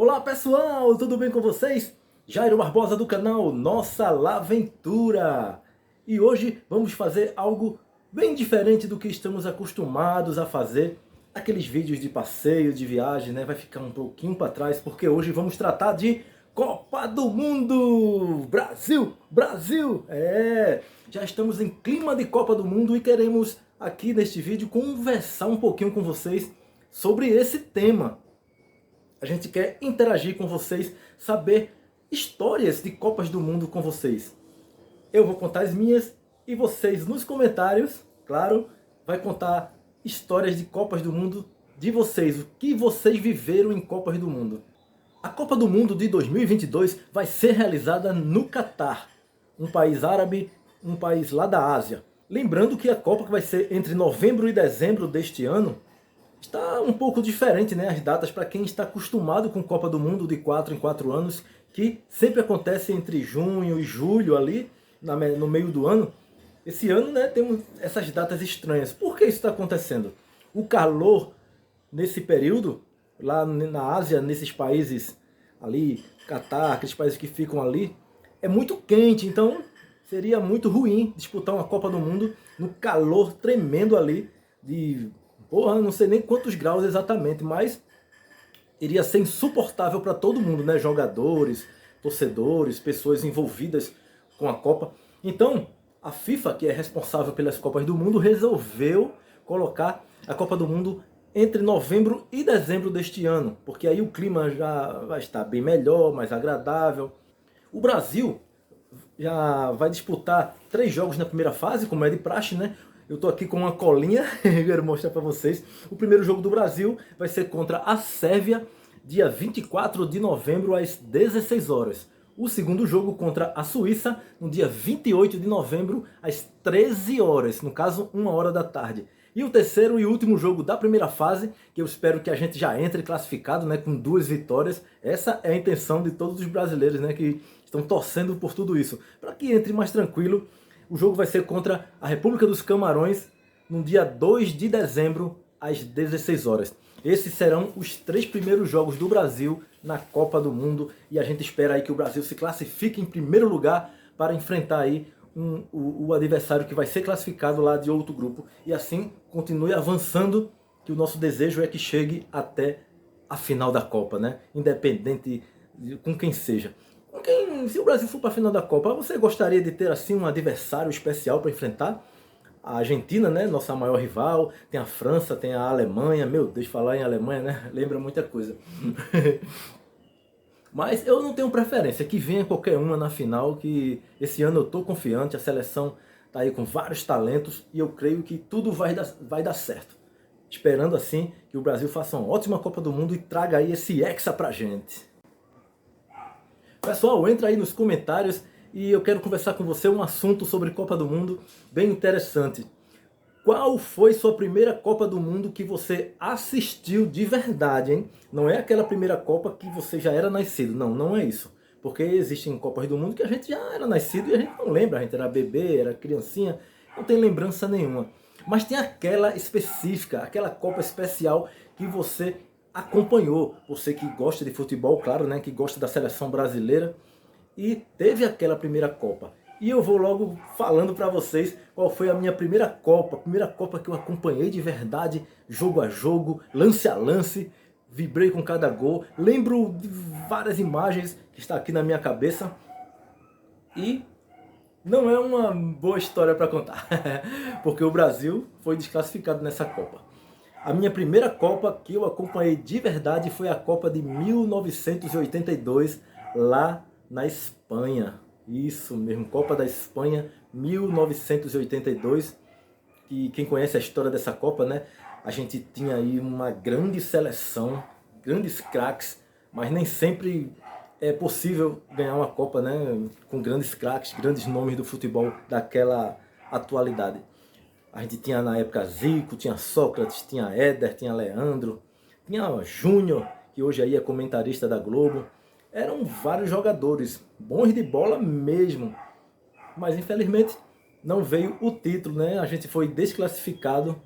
Olá pessoal, tudo bem com vocês? Jairo Barbosa do canal Nossa Laventura. E hoje vamos fazer algo bem diferente do que estamos acostumados a fazer. Aqueles vídeos de passeio, de viagem, né? Vai ficar um pouquinho para trás, porque hoje vamos tratar de Copa do Mundo! Brasil! Brasil! Já estamos em clima de Copa do Mundo e queremos aqui neste vídeo conversar um pouquinho com vocês sobre esse tema. A gente quer interagir com vocês, saber histórias de Copas do Mundo com vocês. Eu vou contar as minhas e vocês nos comentários, claro, vai contar histórias de Copas do Mundo de vocês, o que vocês viveram em Copas do Mundo. A Copa do Mundo de 2022 vai ser realizada no Catar, um país árabe, um país lá da Ásia. Lembrando que a Copa que vai ser entre novembro e dezembro deste ano está um pouco diferente, né, as datas para quem está acostumado com Copa do Mundo de 4 em 4 anos, que sempre acontece entre junho e julho ali, no meio do ano. Esse ano, né, temos essas datas estranhas. Por que isso está acontecendo? O calor nesse período, lá na Ásia, nesses países ali, Catar, aqueles países que ficam ali, é muito quente, então seria muito ruim disputar uma Copa do Mundo no calor tremendo ali de... Porra, não sei nem quantos graus exatamente, mas iria ser insuportável para todo mundo, né? Jogadores, torcedores, pessoas envolvidas com a Copa. Então, a FIFA, que é responsável pelas Copas do Mundo, resolveu colocar a Copa do Mundo entre novembro e dezembro deste ano, porque aí o clima já vai estar bem melhor, mais agradável. O Brasil já vai disputar 3 jogos na primeira fase, como é de praxe, né? Eu tô aqui com uma colinha, quero mostrar para vocês. O primeiro jogo do Brasil vai ser contra a Sérvia, dia 24 de novembro, às 16 horas. O segundo jogo contra a Suíça, no dia 28 de novembro, às 13 horas, no caso, 1 hora da tarde. E o terceiro e último jogo da primeira fase, que eu espero que a gente já entre classificado, né, com 2 vitórias. Essa é a intenção de todos os brasileiros, né, que estão torcendo por tudo isso, para que entre mais tranquilo. O jogo vai ser contra a República dos Camarões no dia 2 de dezembro, às 16 horas. Esses serão os 3 primeiros jogos do Brasil na Copa do Mundo e a gente espera aí que o Brasil se classifique em primeiro lugar para enfrentar aí o adversário que vai ser classificado lá de outro grupo e assim continue avançando, que o nosso desejo é que chegue até a final da Copa, né? Independente com quem seja. Se o Brasil for para a final da Copa, você gostaria de ter assim um adversário especial para enfrentar? A Argentina, né, nossa maior rival, tem a França, tem a Alemanha. Meu Deus, falar em Alemanha, né, lembra muita coisa. Mas eu não tenho preferência, que venha qualquer uma na final, que esse ano eu estou confiante, a seleção está aí com vários talentos e eu creio que tudo vai dar certo. Esperando assim que o Brasil faça uma ótima Copa do Mundo e traga aí esse hexa pra gente. Pessoal, entra aí nos comentários e eu quero conversar com você um assunto sobre Copa do Mundo bem interessante. Qual foi sua primeira Copa do Mundo que você assistiu de verdade, hein? Não é aquela primeira Copa que você já era nascido, não, não é isso. Porque existem Copas do Mundo que a gente já era nascido e a gente não lembra, a gente era bebê, era criancinha, não tem lembrança nenhuma. Mas tem aquela específica, aquela Copa especial que você acompanhou, você que gosta de futebol, claro, né, que gosta da seleção brasileira e teve aquela primeira Copa. E eu vou logo falando para vocês qual foi a minha primeira Copa que eu acompanhei de verdade, jogo a jogo, lance a lance, vibrei com cada gol, lembro de várias imagens que está aqui na minha cabeça e não é uma boa história para contar, porque o Brasil foi desclassificado nessa Copa. A minha primeira Copa que eu acompanhei de verdade foi a Copa de 1982, lá na Espanha. Isso mesmo, Copa da Espanha, 1982. E quem conhece a história dessa Copa, né? A gente tinha aí uma grande seleção, grandes craques, mas nem sempre é possível ganhar uma Copa, né? Com grandes craques, grandes nomes do futebol daquela atualidade. A gente tinha na época Zico, tinha Sócrates, tinha Éder, tinha Leandro, tinha Júnior, que hoje aí é comentarista da Globo. Eram vários jogadores, bons de bola mesmo. Mas infelizmente não veio o título, né? A gente foi desclassificado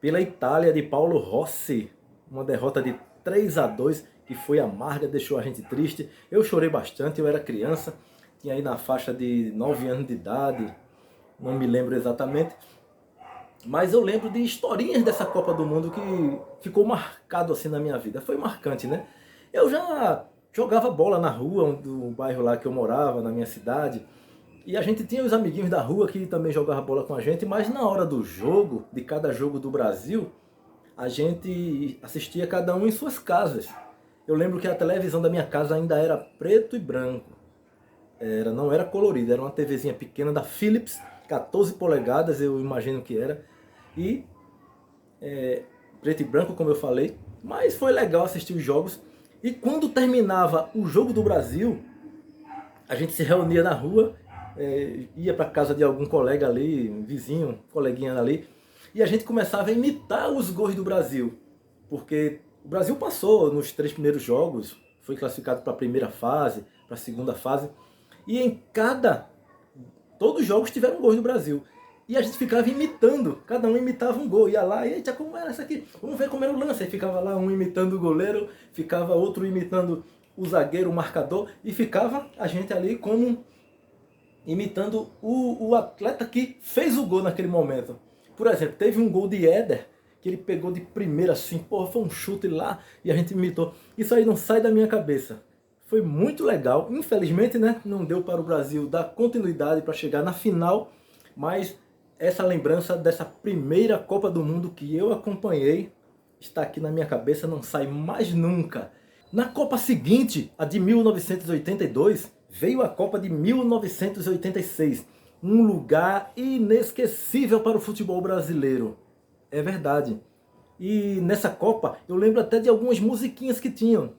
pela Itália de Paulo Rossi. Uma derrota de 3-2. que foi amarga, deixou a gente triste. Eu chorei bastante, eu era criança, tinha aí na faixa de 9 anos de idade, não me lembro exatamente. Mas eu lembro de historinhas dessa Copa do Mundo que ficou marcado assim na minha vida. Foi marcante, né? Eu já jogava bola na rua, do bairro lá que eu morava, na minha cidade. E a gente tinha os amiguinhos da rua que também jogavam bola com a gente, mas na hora do jogo, de cada jogo do Brasil, a gente assistia cada um em suas casas. Eu lembro que a televisão da minha casa ainda era preto e branco. Não era colorida, era uma TVzinha pequena da Philips, 14 polegadas eu imagino que era. E preto e branco, como eu falei. Mas foi legal assistir os jogos. E quando terminava o jogo do Brasil, a gente se reunia na rua, ia para casa de algum colega ali, um vizinho, coleguinha ali, e a gente começava a imitar os gols do Brasil. Porque o Brasil passou nos 3 primeiros jogos, foi classificado para a primeira fase, para a segunda fase, e todos os jogos tiveram gols do Brasil. E a gente ficava imitando, cada um imitava um gol, ia lá, e eita, como era isso aqui? Vamos ver como era o lance. Aí ficava lá um imitando o goleiro, ficava outro imitando o zagueiro, o marcador, e ficava a gente ali como imitando o atleta que fez o gol naquele momento. Por exemplo, teve um gol de Éder, que ele pegou de primeira assim, porra, foi um chute lá, e a gente imitou. Isso aí não sai da minha cabeça. Foi muito legal. Infelizmente, né, não deu para o Brasil dar continuidade para chegar na final, mas essa lembrança dessa primeira Copa do Mundo que eu acompanhei está aqui na minha cabeça, não sai mais nunca. Na Copa seguinte, a de 1982, veio a Copa de 1986, um lugar inesquecível para o futebol brasileiro. É verdade. E nessa Copa, eu lembro até de algumas musiquinhas que tinham.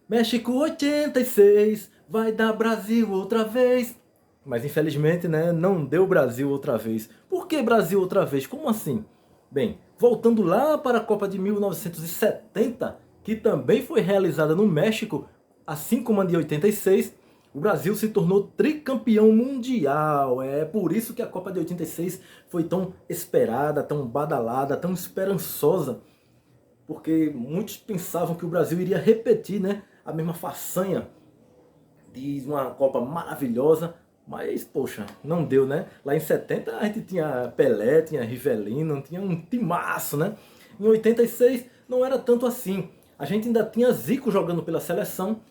México 86, vai dar Brasil outra vez. Mas infelizmente, né, não deu Brasil outra vez. Por que Brasil outra vez? Como assim? Bem, voltando lá para a Copa de 1970, que também foi realizada no México, assim como a de 86, o Brasil se tornou tricampeão mundial. É por isso que a Copa de 86 foi tão esperada, tão badalada, tão esperançosa. Porque muitos pensavam que o Brasil iria repetir, né, a mesma façanha de uma Copa maravilhosa. Mas, poxa, não deu, né? Lá em 70 a gente tinha Pelé, tinha Rivelino, tinha um timaço, né? Em 86 não era tanto assim. A gente ainda tinha Zico jogando pela seleção,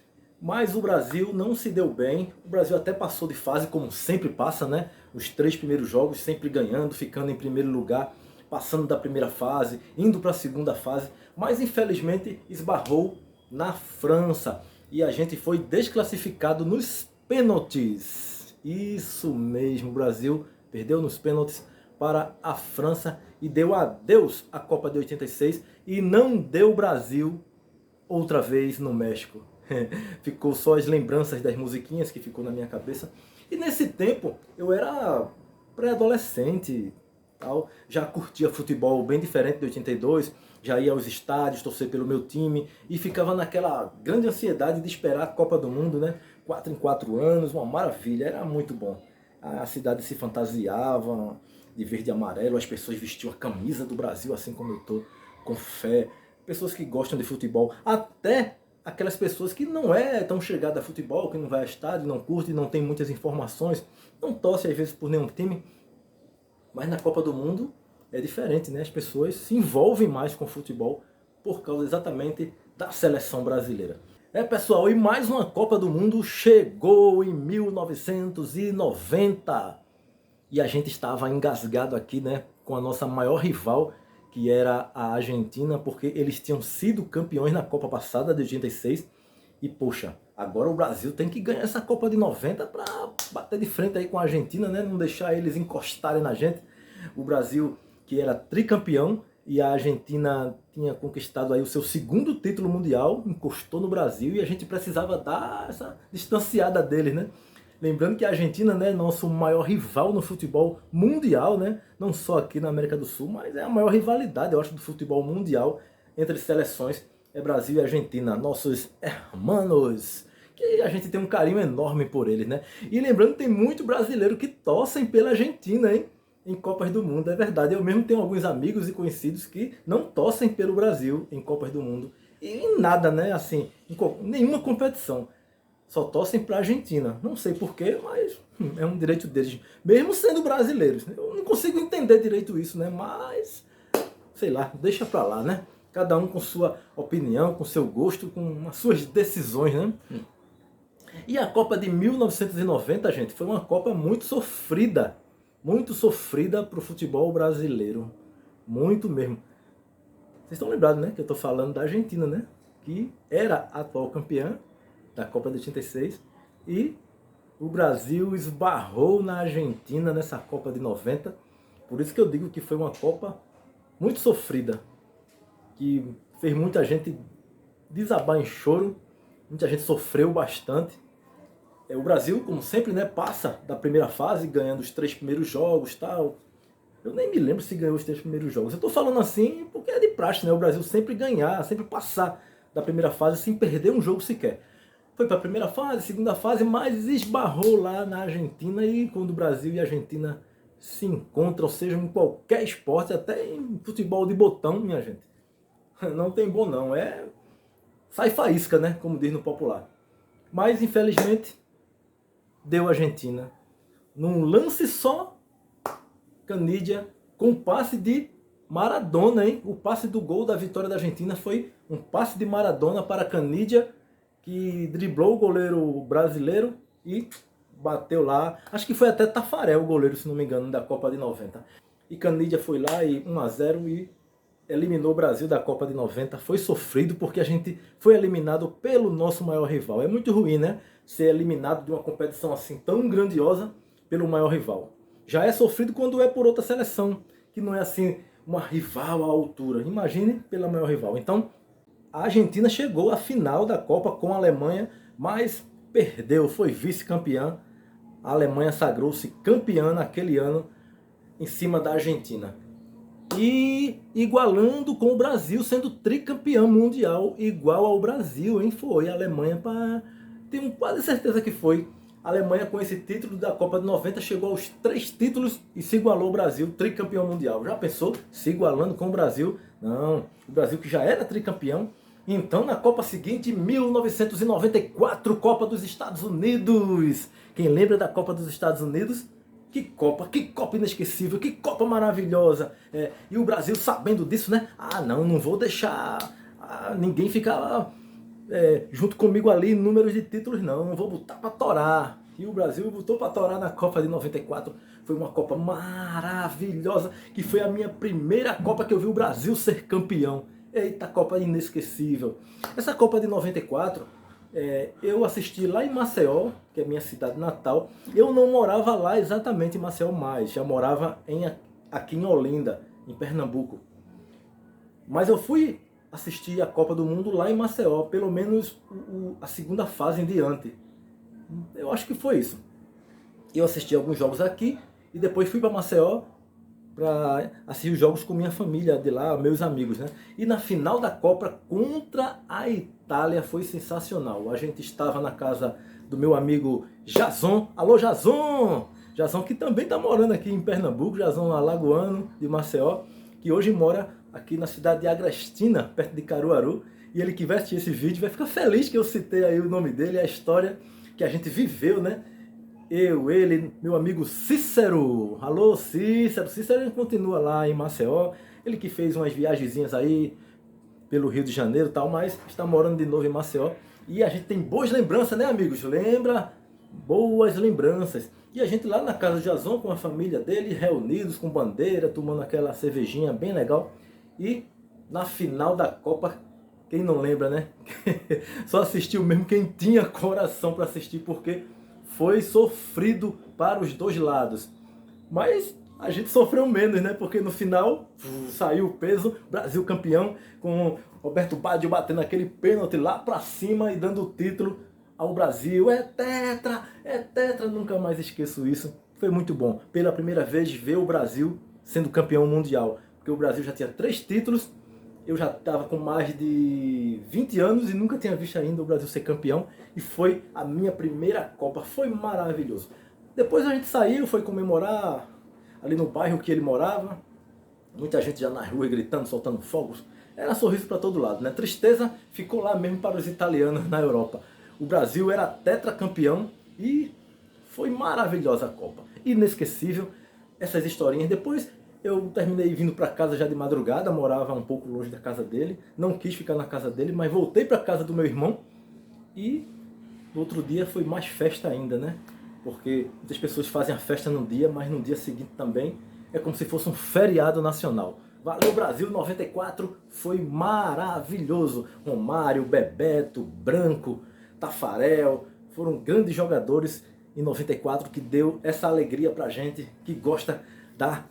mas o Brasil não se deu bem. O Brasil até passou de fase, como sempre passa, né? Os 3 primeiros jogos sempre ganhando, ficando em primeiro lugar, passando da primeira fase, indo para a segunda fase. Mas infelizmente esbarrou na França e a gente foi desclassificado nos pênaltis. Isso mesmo, o Brasil perdeu nos pênaltis para a França e deu adeus à Copa de 86 e não deu Brasil outra vez no México. Ficou só as lembranças das musiquinhas que ficou na minha cabeça. E nesse tempo eu era pré-adolescente, tal, já curtia futebol bem diferente de 82, já ia aos estádios torcer pelo meu time e ficava naquela grande ansiedade de esperar a Copa do Mundo, né? 4 em 4 anos, uma maravilha, era muito bom. A cidade se fantasiava de verde e amarelo, as pessoas vestiam a camisa do Brasil, assim como eu tô, com fé. Pessoas que gostam de futebol, até aquelas pessoas que não é tão chegada a futebol, que não vai a estádio, não curte, não tem muitas informações, não torce às vezes por nenhum time. Mas na Copa do Mundo é diferente, né? As pessoas se envolvem mais com o futebol por causa exatamente da seleção brasileira. Pessoal, e mais uma Copa do Mundo chegou em 1990. E a gente estava engasgado aqui, né, com a nossa maior rival, que era a Argentina, porque eles tinham sido campeões na Copa passada de 86. E poxa, agora o Brasil tem que ganhar essa Copa de 90 para bater de frente aí com a Argentina, né? Não deixar eles encostarem na gente. O Brasil, que era tricampeão, e a Argentina tinha conquistado aí o seu 2º título mundial, encostou no Brasil e a gente precisava dar essa distanciada deles, né? Lembrando que a Argentina, né, é nosso maior rival no futebol mundial, né? Não só aqui na América do Sul, mas é a maior rivalidade, eu acho, do futebol mundial entre seleções. É Brasil e Argentina, nossos hermanos, que a gente tem um carinho enorme por eles, né? E lembrando que tem muito brasileiro que torcem pela Argentina, hein? Em Copas do Mundo, é verdade. Eu mesmo tenho alguns amigos e conhecidos que não torcem pelo Brasil em Copas do Mundo. E em nada, né? Assim, nenhuma competição. Só torcem para a Argentina. Não sei porquê, mas é um direito deles. Mesmo sendo brasileiros. Eu não consigo entender direito isso, né? Mas, sei lá, deixa para lá, né? Cada um com sua opinião, com seu gosto, com as suas decisões, né? E a Copa de 1990, gente, foi uma Copa muito sofrida. Muito sofrida para o futebol brasileiro. Muito mesmo. Vocês estão lembrados, né? Que eu estou falando da Argentina, né? Que era a atual campeã da Copa de 86. E o Brasil esbarrou na Argentina nessa Copa de 90. Por isso que eu digo que foi uma Copa muito sofrida. Que fez muita gente desabar em choro. Muita gente sofreu bastante. O Brasil, como sempre, né, passa da primeira fase, ganhando os 3 primeiros jogos e tal. Eu nem me lembro se ganhou os 3 primeiros jogos. Eu estou falando assim porque é de praxe, né? O Brasil sempre ganhar, sempre passar da primeira fase sem perder um jogo sequer. Foi para a primeira fase, segunda fase, mas esbarrou lá na Argentina. E quando o Brasil e a Argentina se encontram, seja em qualquer esporte, até em futebol de botão, minha gente, não tem bom não. Sai faísca, né? Como diz no popular. Mas, infelizmente, deu a Argentina. Num lance só, Canidia, com passe de Maradona, hein? O passe do gol da vitória da Argentina foi um passe de Maradona para Canidia, que driblou o goleiro brasileiro e bateu lá. Acho que foi até Tafarel o goleiro, se não me engano, da Copa de 90. E Canidia foi lá e 1-0 e eliminou o Brasil da Copa de 90. Foi sofrido porque a gente foi eliminado pelo nosso maior rival. É muito ruim, né? Ser eliminado de uma competição assim tão grandiosa pelo maior rival. Já é sofrido quando é por outra seleção, que não é assim uma rival à altura. Imagine pela maior rival. Então, a Argentina chegou à final da Copa com a Alemanha, mas perdeu, foi vice-campeã. A Alemanha sagrou-se campeã naquele ano em cima da Argentina. E igualando com o Brasil, sendo tricampeão mundial igual ao Brasil, hein? Foi a Alemanha, tenho quase certeza que foi. A Alemanha, com esse título da Copa de 90, chegou aos 3 títulos e se igualou ao Brasil, tricampeão mundial. Já pensou? Se igualando com o Brasil? Não, o Brasil que já era tricampeão. Então, na Copa seguinte, 1994, Copa dos Estados Unidos. Quem lembra da Copa dos Estados Unidos? Que Copa inesquecível, que Copa maravilhosa. E o Brasil sabendo disso, né? Não vou deixar ninguém ficar junto comigo ali em números de títulos, não vou botar para torar. E o Brasil botou para torar na Copa de 94. Foi uma Copa maravilhosa, que foi a minha primeira Copa que eu vi o Brasil ser campeão. Eita, Copa inesquecível. Essa Copa de 94, eu assisti lá em Maceió, que é minha cidade natal. Eu não morava lá exatamente em Maceió mais, já morava aqui em Olinda, em Pernambuco. Mas eu fui assistir a Copa do Mundo lá em Maceió, pelo menos a segunda fase em diante. Eu acho que foi isso. Eu assisti alguns jogos aqui e depois fui para Maceió para assistir os jogos com minha família de lá, meus amigos, né? E na final da Copa contra a Itália foi sensacional. A gente estava na casa do meu amigo Jason. Alô, Jason! Jason que também está morando aqui em Pernambuco, Jason alagoano de Maceió, que hoje mora aqui na cidade de Agrestina, perto de Caruaru. E ele que vai assistir esse vídeo vai ficar feliz que eu citei aí o nome dele, a história que a gente viveu, né? Ele, meu amigo Cícero. Alô, Cícero. Cícero continua lá em Maceió. Ele que fez umas viagenzinhas aí pelo Rio de Janeiro e tal, mas está morando de novo em Maceió. E a gente tem boas lembranças, né, amigos? Lembra? Boas lembranças. E a gente lá na casa de Jason com a família dele, reunidos com bandeira, tomando aquela cervejinha bem legal. E na final da Copa, quem não lembra, né? Só assistiu mesmo quem tinha coração para assistir, porque foi sofrido para os dois lados. Mas a gente sofreu menos, né? Porque no final saiu o peso, Brasil campeão, com Roberto Baggio batendo aquele pênalti lá para cima e dando o título ao Brasil. É tetra, nunca mais esqueço isso. Foi muito bom. Pela primeira vez ver o Brasil sendo campeão mundial. Porque o Brasil já tinha 3 títulos, eu já estava com mais de 20 anos e nunca tinha visto ainda o Brasil ser campeão. E foi a minha primeira Copa, foi maravilhoso. Depois a gente saiu, foi comemorar ali no bairro que ele morava. Muita gente já na rua gritando, soltando fogos. era sorriso para todo lado, né? Tristeza ficou lá mesmo para os italianos na Europa. O Brasil era tetracampeão e foi maravilhosa a Copa. Inesquecível essas historinhas. Depois eu terminei vindo para casa já de madrugada, morava um pouco longe da casa dele, não quis ficar na casa dele, mas voltei para casa do meu irmão e no outro dia foi mais festa ainda, né? Porque muitas pessoas fazem a festa num dia, mas no dia seguinte também é como se fosse um feriado nacional. Valeu Brasil 94, foi maravilhoso. Romário, Bebeto, Branco, Tafarel, foram grandes jogadores em 94 que deu essa alegria pra gente que gosta da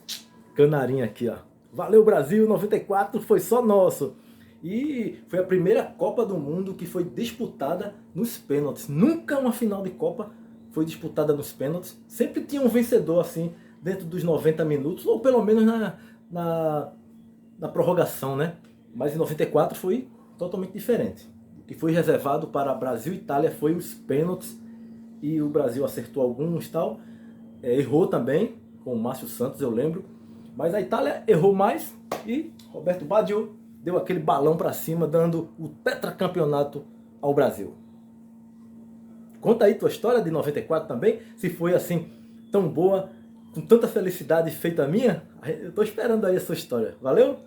canarinha aqui, ó. Valeu Brasil 94, foi só nosso. E foi a primeira Copa do Mundo que foi disputada nos pênaltis. Nunca uma final de Copa foi disputada nos pênaltis. Sempre tinha um vencedor assim dentro dos 90 minutos, ou pelo menos na prorrogação, né? Mas em 94 foi totalmente diferente. O que foi reservado para Brasil e Itália foi os pênaltis, e o Brasil acertou alguns e tal. Errou também, com o Márcio Santos, eu lembro. Mas a Itália errou mais e Roberto Baggio deu aquele balão para cima, dando o tetracampeonato ao Brasil. Conta aí tua história de 94 também, se foi assim tão boa, com tanta felicidade feita a minha. Eu tô esperando aí a sua história. Valeu?